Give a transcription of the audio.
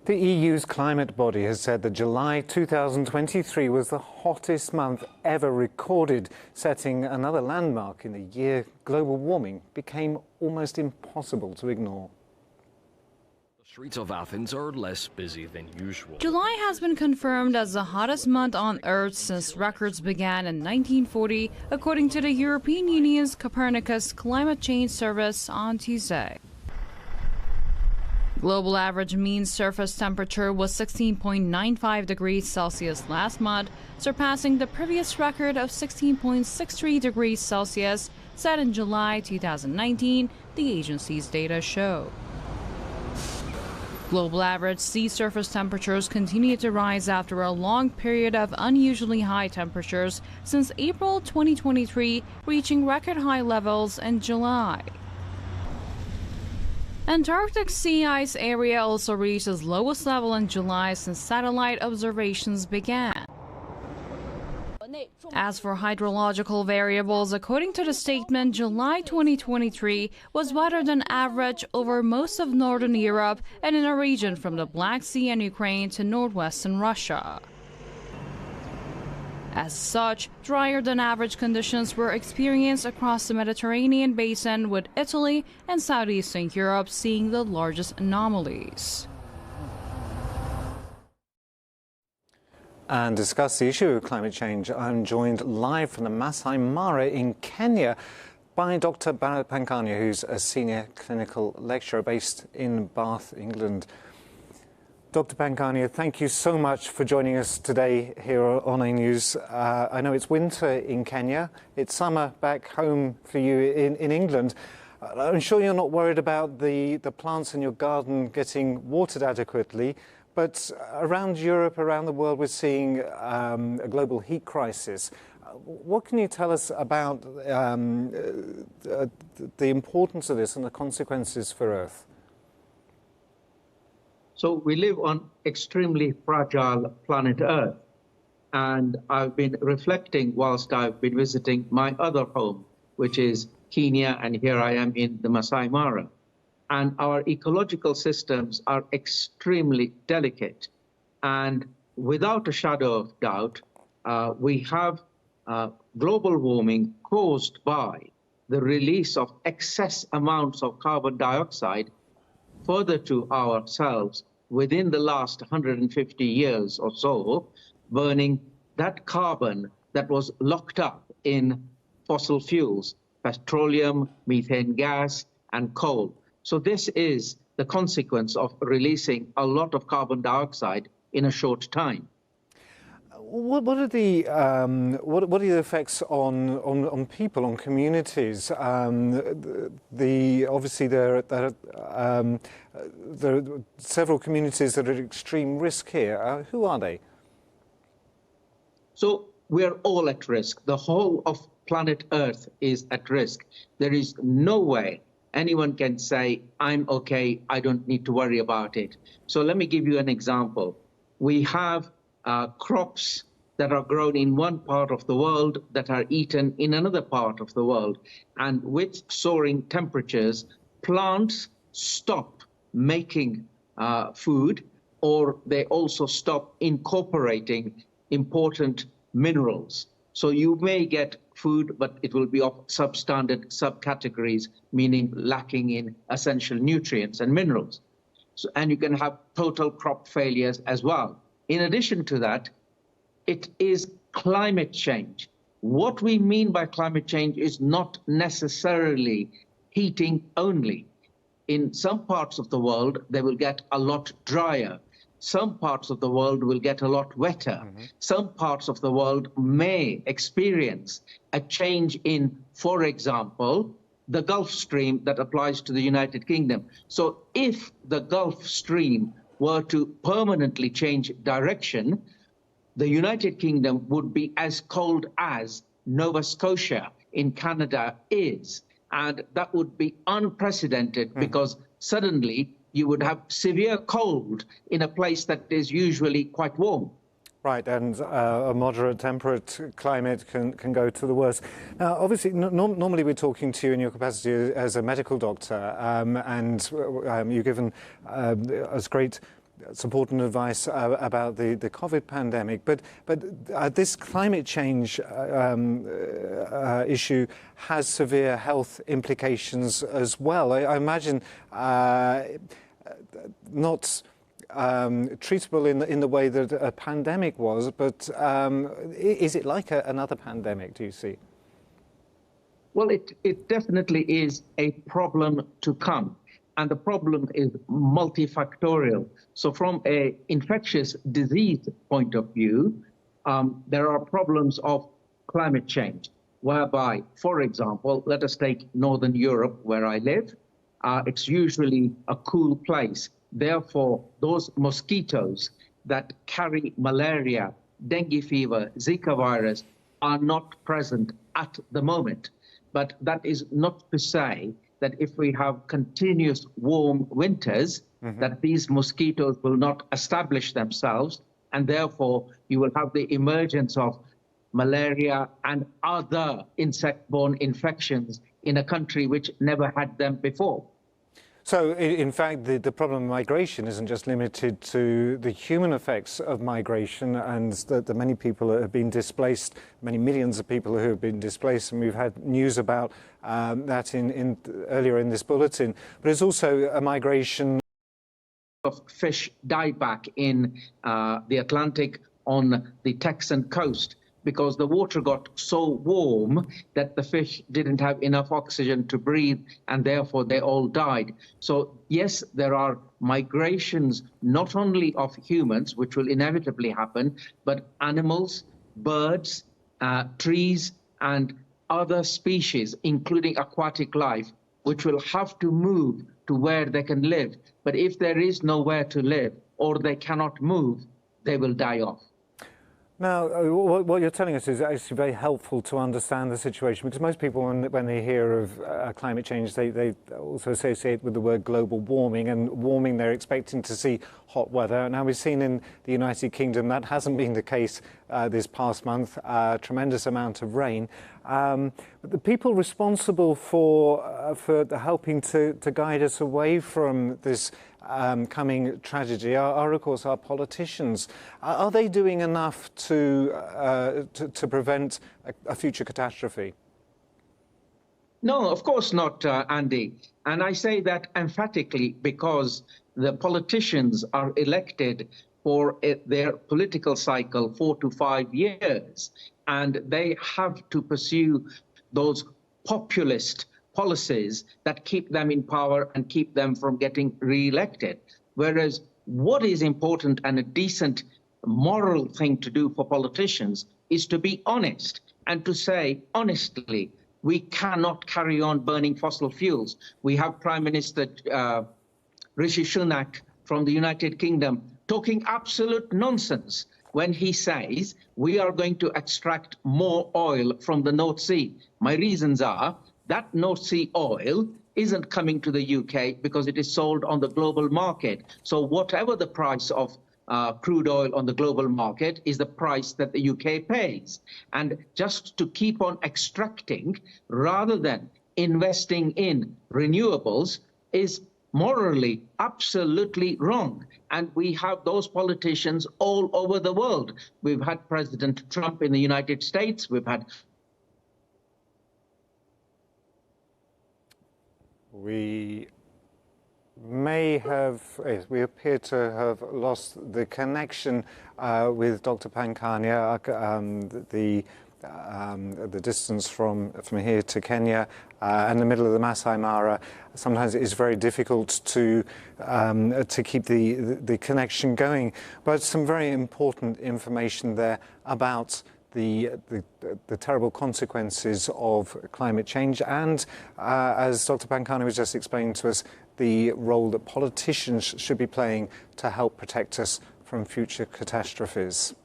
The EU's climate body has said that July 2023 was the hottest month ever recorded, setting another landmark in the year global warming became almost impossible to ignore. The streets of Athens are less busy than usual. July has been confirmed as the hottest month on Earth since records began in 1940, according to the European Union's Copernicus Climate Change Service on Tuesday. Global average mean surface temperature was 16.95 degrees Celsius last month, surpassing the previous record of 16.63 degrees Celsius set in July 2019, the agency's data show. Global average sea surface temperatures continue to rise after a long period of unusually high temperatures since April 2023, reaching record high levels in July. Antarctic sea ice area also reached its lowest level in July since satellite observations began. As for hydrological variables, according to the statement, July 2023 was wetter than average over most of northern Europe and in a region from the Black Sea and Ukraine to northwestern Russia. As such, drier than average conditions were experienced across the Mediterranean basin, with Italy and southeastern Europe seeing the largest anomalies. And to discuss the issue of climate change, I'm joined live from the Masai Mara in Kenya by Dr. Bharat Pankania, who's a senior clinical lecturer based in Bath, England. Dr. Pankania, thank you so much for joining us today here on ANews. I know it's winter in Kenya. It's summer back home for you in England. I'm sure you're not worried about the plants in your garden getting watered adequately, but around Europe, around the world, we're seeing a global heat crisis. What can you tell us about the importance of this and the consequences for Earth? So we live on extremely fragile planet Earth, and I've been reflecting whilst I've been visiting my other home, which is Kenya, and here I am in the Masai Mara. And our ecological systems are extremely delicate, and without a shadow of doubt, we have global warming caused by the release of excess amounts of carbon dioxide further to ourselves within the last 150 years or so, burning that carbon that was locked up in fossil fuels, petroleum, methane gas, and coal. So this is the consequence of releasing a lot of carbon dioxide in a short time. What are the effects on people, on communities? Obviously there are several communities that are at extreme risk here. Who are they? So we're all at risk. The whole of planet Earth is at risk. There is no way anyone can say, I'm okay, I don't need to worry about it. So let me give you an example. We have crops that are grown in one part of the world that are eaten in another part of the world. And with soaring temperatures, plants stop making food, or they also stop incorporating important minerals. So you may get food, but it will be of substandard subcategories, meaning lacking in essential nutrients and minerals. So, and you can have total crop failures as well. In addition to that, it is climate change. What we mean by climate change is not necessarily heating only. In some parts of the world, they will get a lot drier. Some parts of the world will get a lot wetter. Some parts of the world may experience a change in, for example, the Gulf Stream that applies to the United Kingdom. So if the Gulf Stream were to permanently change direction, the United Kingdom would be as cold as Nova Scotia in Canada is. And that would be unprecedented because suddenly you would have severe cold in a place that is usually quite warm. Right, and a moderate temperate climate can go to the worst. Now, obviously, normally we're talking to you in your capacity as a medical doctor, and you've given us great support and advice about the COVID pandemic. But this climate change issue has severe health implications as well. I imagine not treatable in the way that a pandemic was, but is it like another pandemic, do you see? Well, it definitely is a problem to come. And the problem is multifactorial. So from an infectious disease point of view, there are problems of climate change, whereby, for example, let us take Northern Europe, where I live. It's usually a cool place. Therefore, those mosquitoes that carry malaria, dengue fever, Zika virus are not present at the moment. But that is not to say that if we have continuous warm winters, that these mosquitoes will not establish themselves, and therefore you will have the emergence of malaria and other insect-borne infections in a country which never had them before. So, in fact, the problem of migration isn't just limited to the human effects of migration and the many people that have been displaced, many millions of people who have been displaced, and we've had news about that earlier in this bulletin. But it's also a migration of fish dieback in the Atlantic on the Texan coast, because the water got so warm that the fish didn't have enough oxygen to breathe, and therefore they all died. So yes, there are migrations not only of humans, which will inevitably happen, but animals, birds, trees, and other species, including aquatic life, which will have to move to where they can live. But if there is nowhere to live, or they cannot move, they will die off. Now, what you're telling us is actually very helpful to understand the situation, because most people, when they hear of climate change, they also associate with the word global warming, and warming they're expecting to see hot weather. Now, we've seen in the United Kingdom that hasn't been the case this past month, a tremendous amount of rain. But the people responsible for helping to guide us away from this coming tragedy are of course our politicians. Are they doing enough to prevent a future catastrophe? No, of course not, Andy. And I say that emphatically because the politicians are elected for their political cycle 4 to 5 years, and they have to pursue those populist policies that keep them in power and keep them from getting re-elected. Whereas what is important and a decent moral thing to do for politicians is to be honest and to say honestly, we cannot carry on burning fossil fuels. We have Prime Minister Rishi Sunak from the United Kingdom talking absolute nonsense when he says we are going to extract more oil from the North Sea. My reasons are that North Sea oil isn't coming to the UK because it is sold on the global market. So whatever the price of crude oil on the global market is the price that the UK pays. And just to keep on extracting rather than investing in renewables is morally absolutely wrong. And we have those politicians all over the world. We've had President Trump in the United States. We've had We appear to have lost the connection with Dr. Pankania. The distance from here to Kenya and the middle of the Masai Mara, sometimes it is very difficult to keep the connection going. But some very important information there about the terrible consequences of climate change and, as Dr. Pankani was just explaining to us, the role that politicians should be playing to help protect us from future catastrophes.